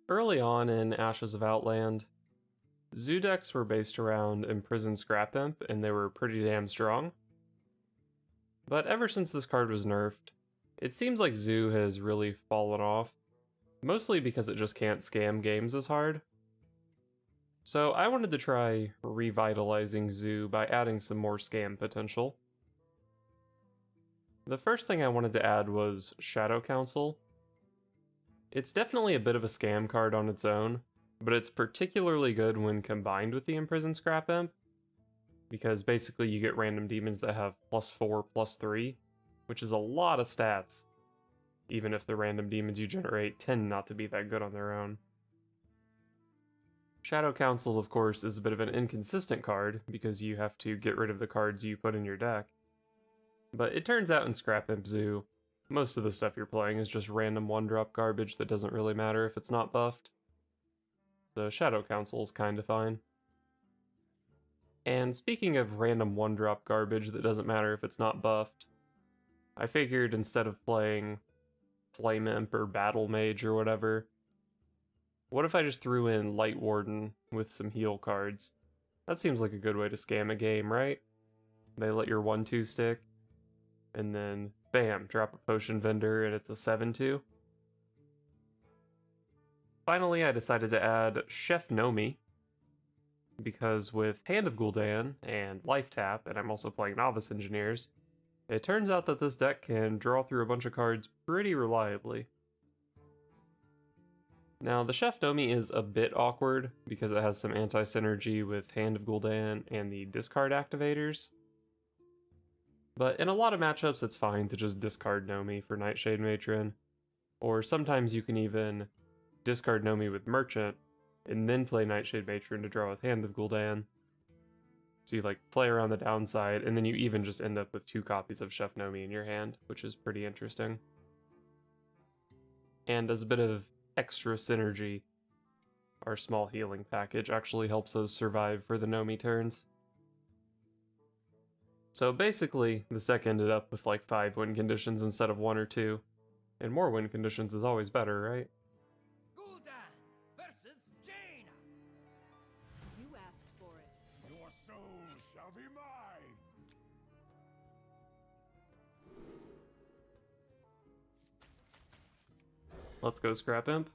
Early on in Ashes of Outland, zoo decks were based around Imprisoned Scrap Imp, and they were pretty damn strong. But ever since this card was nerfed, it seems like zoo has really fallen off, mostly because it just can't scam games as hard. So I wanted to try revitalizing zoo by adding some more scam potential. The first thing I wanted to add was Shadow Council. It's definitely a bit of a scam card on its own, but it's particularly good when combined with the Imprisoned Scrap Imp, because basically you get random demons that have +4, +3, which is a lot of stats, even if the random demons you generate tend not to be that good on their own. Shadow Council, of course, is a bit of an inconsistent card, because you have to get rid of the cards you put in your deck. But it turns out in Scrap Imp Zoo, most of the stuff you're playing is just random one-drop garbage that doesn't really matter if it's not buffed. So Shadow Council is kinda fine. And speaking of random one-drop garbage that doesn't matter if it's not buffed, I figured instead of playing Flame Imp or Battle Mage or whatever, what if I just threw in Light Warden with some heal cards? That seems like a good way to scam a game, right? They let your 1-2 stick, and then bam, drop a potion vendor and it's a 7-2. Finally, I decided to add Chef Nomi, because with Hand of Gul'dan and Life Tap, and I'm also playing Novice Engineers, it turns out that this deck can draw through a bunch of cards pretty reliably. Now, the Chef Nomi is a bit awkward because it has some anti-synergy with Hand of Gul'dan and the discard activators. But in a lot of matchups, it's fine to just discard Nomi for Nightshade Matron, or sometimes you can even discard Nomi with Merchant, and then play Nightshade Matron to draw with Hand of Gul'dan. So you like play around the downside, and then you even just end up with 2 copies of Chef Nomi in your hand, which is pretty interesting. And as a bit of extra synergy, our small healing package actually helps us survive for the Nomi turns. So basically, this deck ended up with like 5 win conditions instead of 1 or 2. And more win conditions is always better, right? Gul'dan versus Jaina. You asked for it. Your soul shall be mine. Let's go Scrap Imp.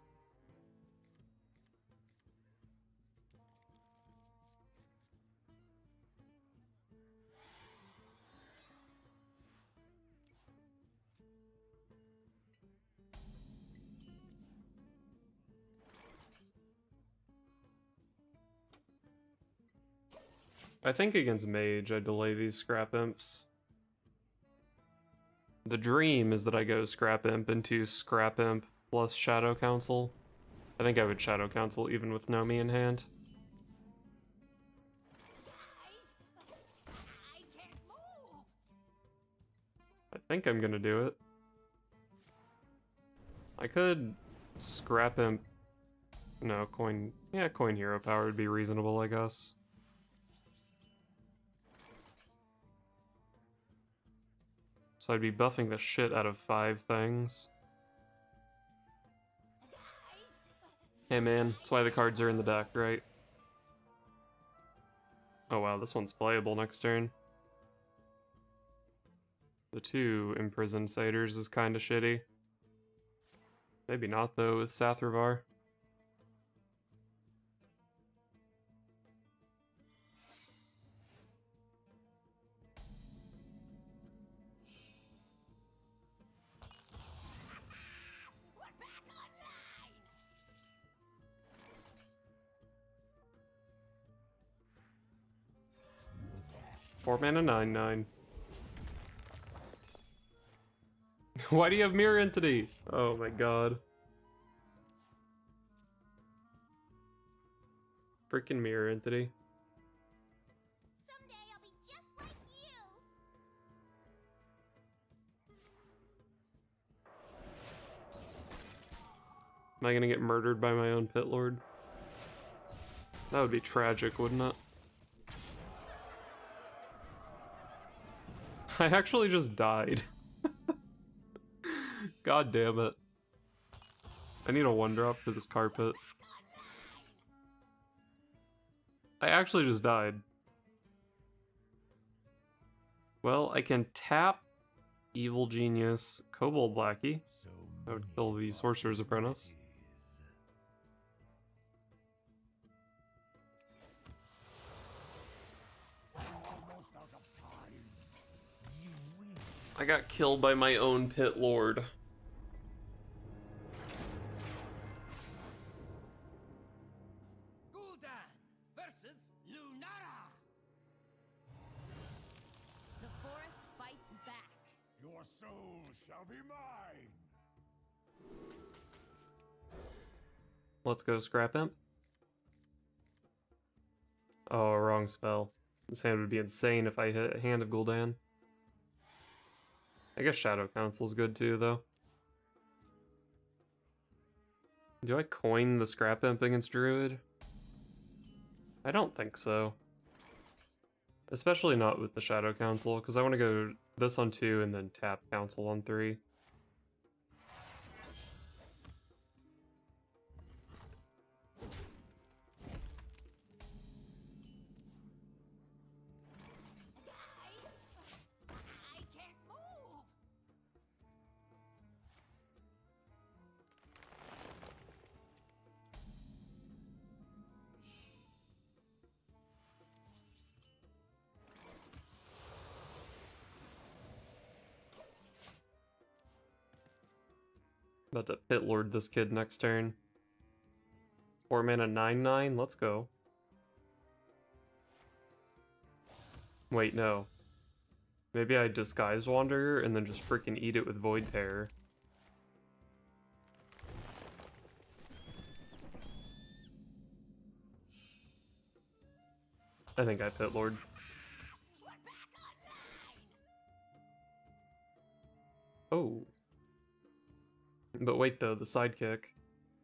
I think against Mage, I delay these Scrap Imps. The dream is that I go Scrap Imp into Scrap Imp plus Shadow Council. I think I would Shadow Council even with Nomi in hand. I can't move. I think I'm gonna do it. I could Scrap Imp... No, Coin... Yeah, Coin Hero Power would be reasonable, I guess. So I'd be buffing the shit out of 5 things. Hey man, that's why the cards are in the deck, right? Oh wow, this one's playable next turn. The 2 Imprisoned Satyrs is kinda shitty. Maybe not though with Sathravar. We're back online. 4 mana 9/9. Why do you have Mirror Entity? Oh my god. Freaking Mirror Entity. Someday I'll be just like you. Am I gonna get murdered by my own Pit Lord? That would be tragic, wouldn't it? I actually just died. God damn it. I need a 1-drop for this carpet. I actually just died. Well, I can tap Evil Genius Kobold Blackie. That would kill the Sorcerer's Apprentice. I got killed by my own Pit Lord. Gul'dan versus Lunara. The forest fights back. Your soul shall be mine. Let's go, Scrap Imp. Oh, wrong spell. This hand would be insane if I hit a Hand of Gul'dan. I guess Shadow Council's good too, though. Do I coin the Scrap Imp against Druid? I don't think so. Especially not with the Shadow Council, because I want to go this on 2 and then tap Council on 3. I can't move. About to Pit Lord this kid next turn. 4 mana 9/9, let's go. Wait, no. Maybe I Disguise Wanderer and then just freaking eat it with Void Terror. I think I Pit Lord. Oh. But wait though, the sidekick.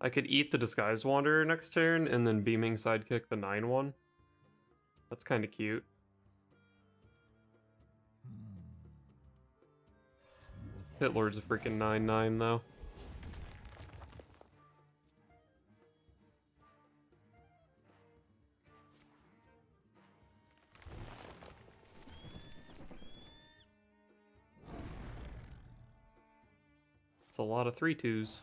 I could eat the Disguise Wanderer next turn and then Beaming Sidekick the 9/1. That's kinda cute. Pit Lord's a freaking 9/9 though. It's a lot of 3/2s.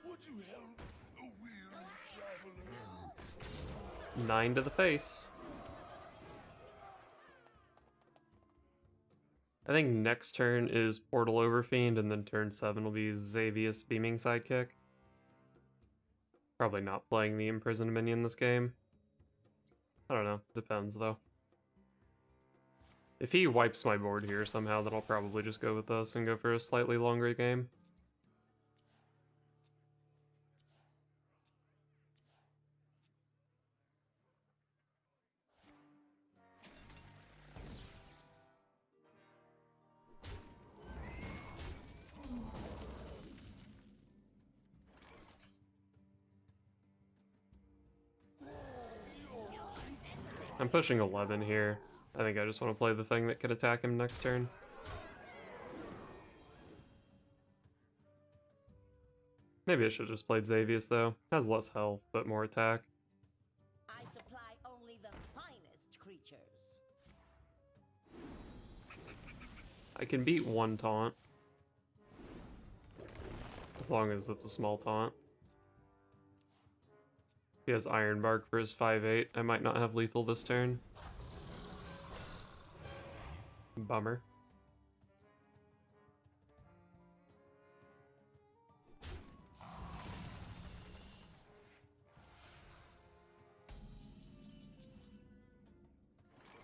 Would you help a weary traveler? 9 to the face. I think next turn is Portal Overfiend, and then turn 7 will be Xavius Beaming Sidekick. Probably not playing the Imprisoned Minion this game. I don't know, depends though. If he wipes my board here somehow, then I'll probably just go with us and go for a slightly longer game. I'm pushing 11 here. I think I just want to play the thing that could attack him next turn. Maybe I should have just played Xavius though. Has less health, but more attack. I supply only the finest creatures. I can beat one taunt. As long as it's a small taunt. He has Iron Bark for his 5/8. I might not have lethal this turn. Bummer.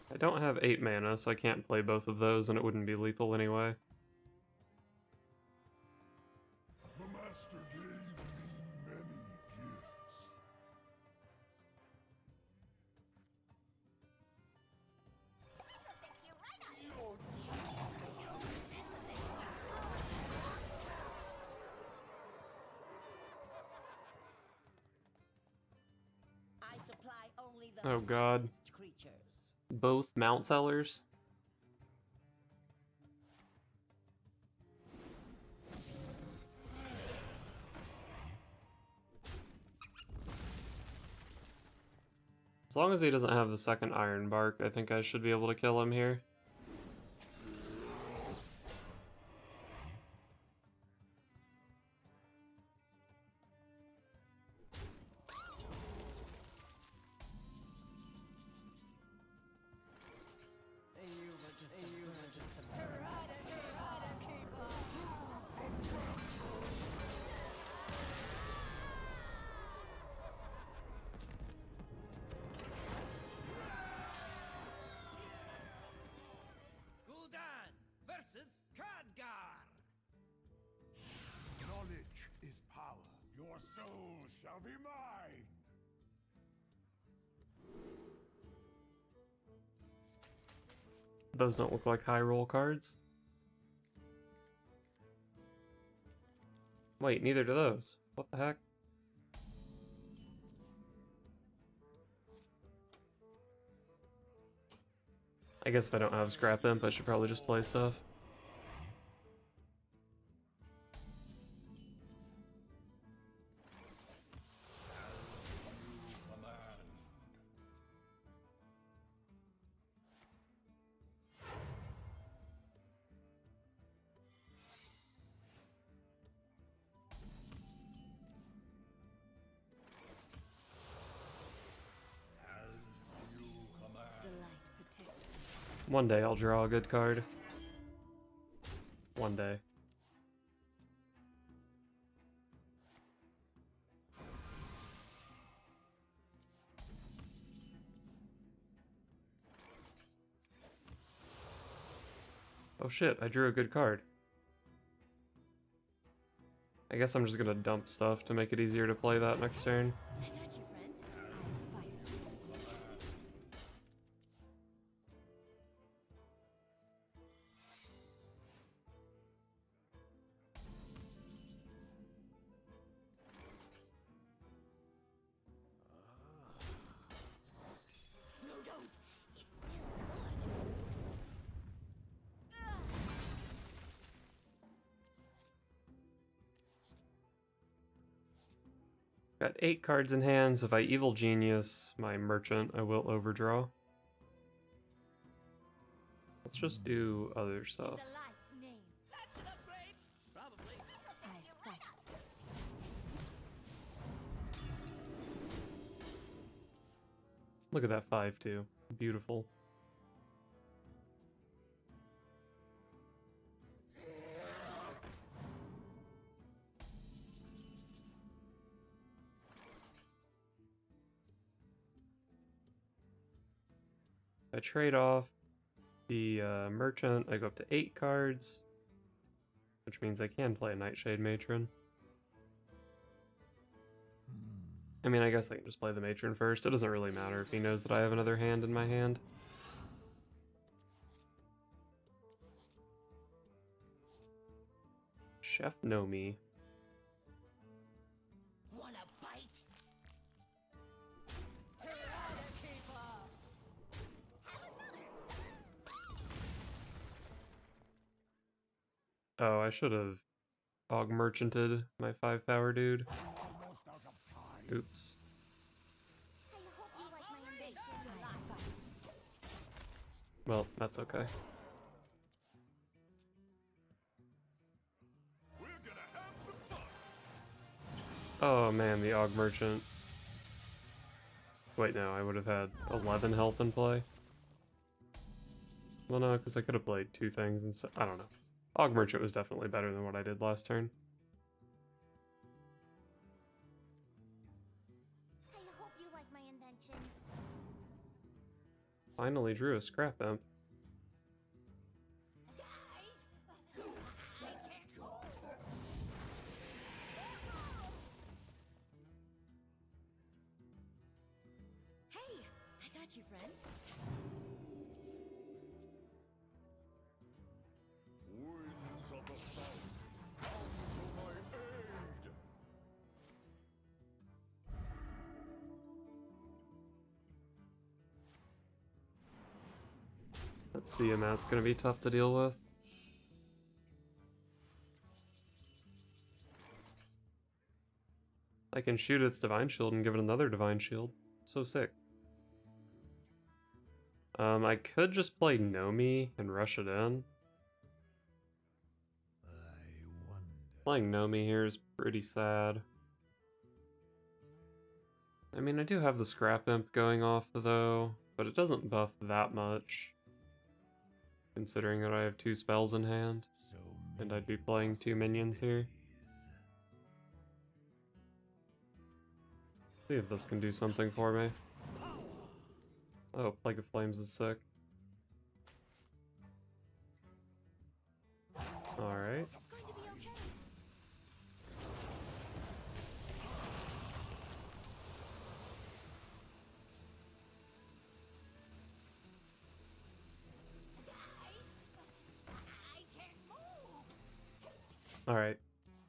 I don't have 8 mana, so I can't play both of those, and it wouldn't be lethal anyway. The master gave me many gifts. This'll fix you right up. Only the Oh god. finest creatures. Both mount sellers? As long as he doesn't have the second Iron Bark, I think I should be able to kill him here. Gul'dan versus Khadgar. Knowledge is power. Your soul shall be mine. Those don't look like high roll cards. Wait, neither do those. What the heck? I guess if I don't have Scrap Imp, I should probably just play stuff. The light protects them. One day I'll draw a good card. One day. Oh shit, I drew a good card. I guess I'm just gonna dump stuff to make it easier to play that next turn. I got you, friend. I'll fight. No, don't. It's still good. Got 8 cards in hand, so if I Evil Genius my Merchant, I will overdraw. Let's just do other stuff. The light's name. That's an upgrade. Probably. I fight. Look at that 5/2. Beautiful. I trade off the Merchant, I go up to 8 cards, which means I can play a Nightshade Matron. I mean, I guess I can just play the Matron first. It doesn't really matter if he knows that I have another hand in my hand. Chef Nomi. Wanna bite? Oh, I should have Og Merchanted my 5-power dude. Almost out of time. Oops. I hope you like my invention. I fight. Well, that's okay. We're gonna have some fun. Oh man, the Og Merchant. Wait, no, I would have had 11 health in play. Well, no, because I could have played 2 things instead. I don't know. Og Merchant was definitely better than what I did last turn. I hope you like my invention. Finally drew a Scrap Imp. Hey, I got you, friend. Winds of the south, come to my aid. Tiamat's gonna be tough to deal with. I can shoot its Divine Shield and give it another Divine Shield. So sick. I could just play Nomi and rush it in. Playing Nomi here is pretty sad. I mean, I do have the Scrap Imp going off though, but it doesn't buff that much. Considering that I have 2 spells in hand, and I'd be playing 2 minions here. See if this can do something for me. Oh, Plague of Flames is sick. Alright. It's going to be okay. I can't move. Alright.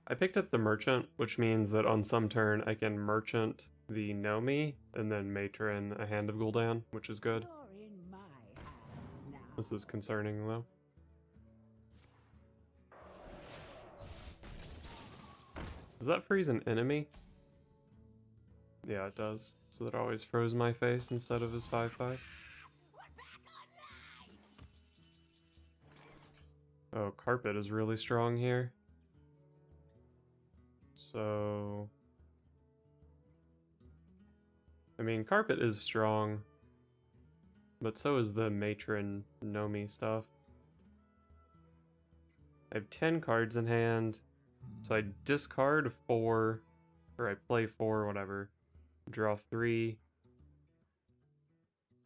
I picked up the Merchant, which means that on some turn I can Merchant the Nomi, and then Matron a Hand of Gul'dan, which is good. You're in my hands now. This is concerning though. Does that freeze an enemy? Yeah, it does. So that always froze my face instead of his 5/5. We're back online. Oh, Carpet is really strong here. So... I mean, Carpet is strong, but so is the Matron Nomi stuff. I have 10 cards in hand, so I discard 4, or I play 4, whatever, draw 3,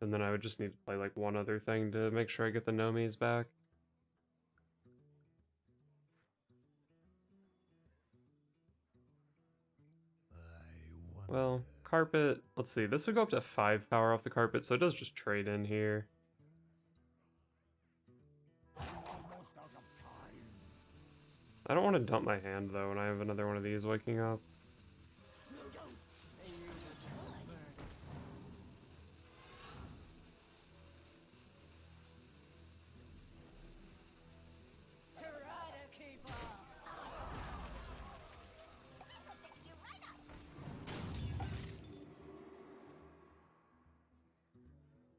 and then I would just need to play like one other thing to make sure I get the Nomis back. Well, Carpet, let's see, this would go up to 5 power off the Carpet, so it does just trade in here. Almost out of time. I don't want to dump my hand though when I have another one of these waking up. Try to keep up. This'll fix you right up.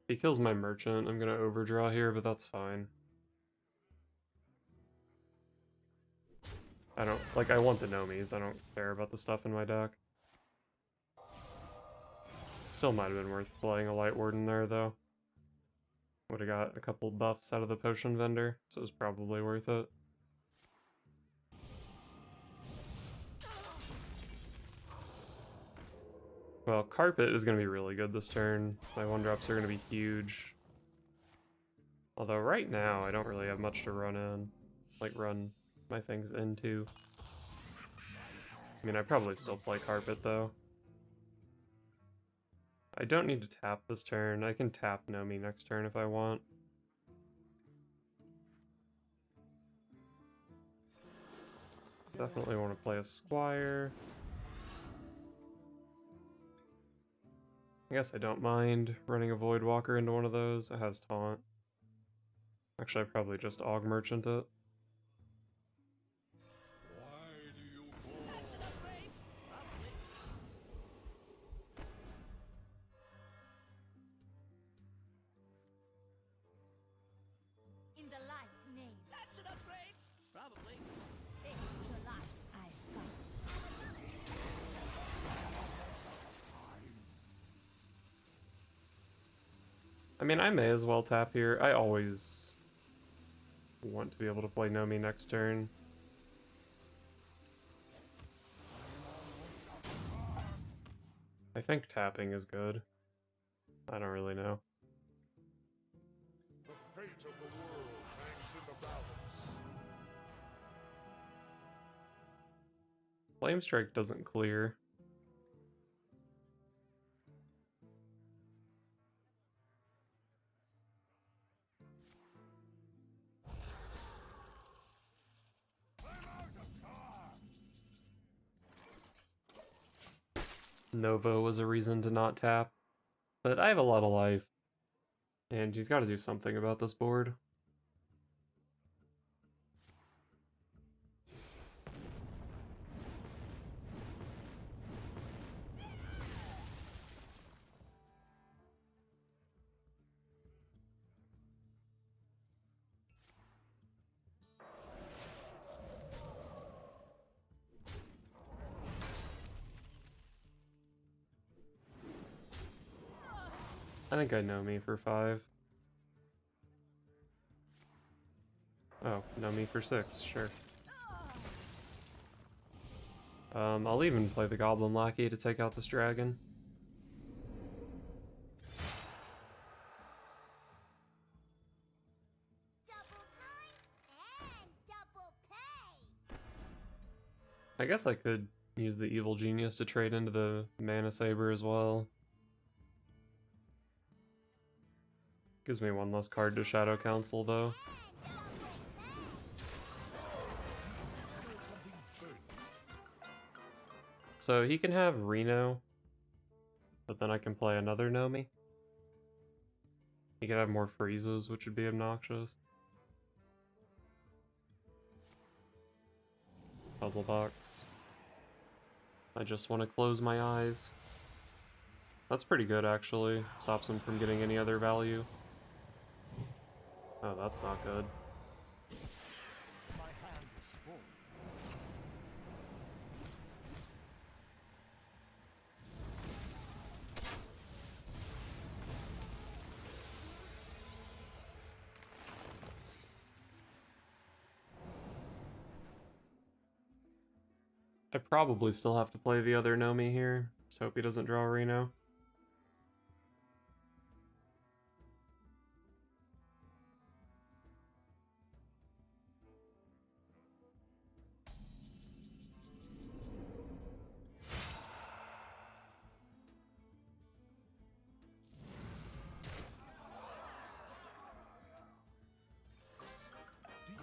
If he kills my Merchant, I'm gonna overdraw here, but that's fine. I don't, like, I want the Nomis, I don't care about the stuff in my deck. Still might have been worth playing a Light Warden there, though. Would have got a couple buffs out of the potion vendor, so it was probably worth it. Well, Carpet is going to be really good this turn. My 1-drops are going to be huge. Although right now, I don't really have much to run in. Like, run my things into. I mean, I probably still play Carpet, though. I don't need to tap this turn. I can tap Nomi next turn if I want. Definitely want to play a Squire. I guess I don't mind running a Voidwalker into one of those. It has Taunt. Actually, I probably just Aug Merchant it. Why do you go? That's an upgrade. Probably. In the light's name. That's an upgrade. Probably. It's the light I fight. I mean, I may as well tap here. I always want to be able to play Nomi next turn. I think tapping is good. I don't really know. The fate of the world hangs in the balance. Flame Strike doesn't clear. Nova was a reason to not tap, but I have a lot of life, and he's got to do something about this board. I think I Nomi for 5. Oh, Nomi for 6, sure. I'll even play the Goblin Lackey to take out this dragon. Double time and double pay. I guess I could use the Evil Genius to trade into the Mana Saber as well. Gives me one less card to Shadow Council, though. So he can have Reno, but then I can play another Nomi. He could have more freezes, which would be obnoxious. Puzzle box. I just want to close my eyes. That's pretty good, actually. Stops him from getting any other value. Oh, that's not good. My hand is full. I probably still have to play the other Nomi here. Just hope he doesn't draw Reno.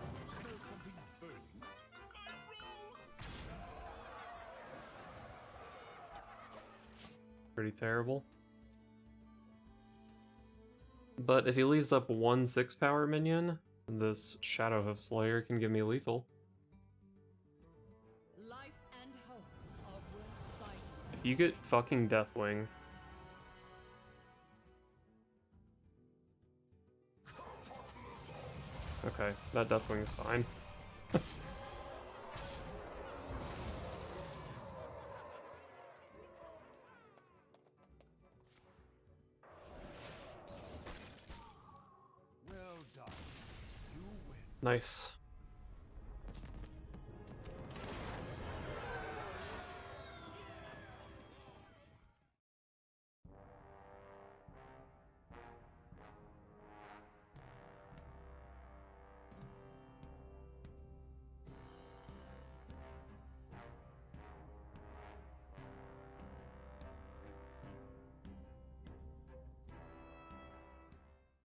Do you smell something burning? My roast! Pretty terrible. But if he leaves up one 6-power minion, this Shadowhoof Slayer can give me lethal. Life and hope are worth fighting. If you get fucking Deathwing... Okay, that Deathwing is fine. Well done. You win. Nice.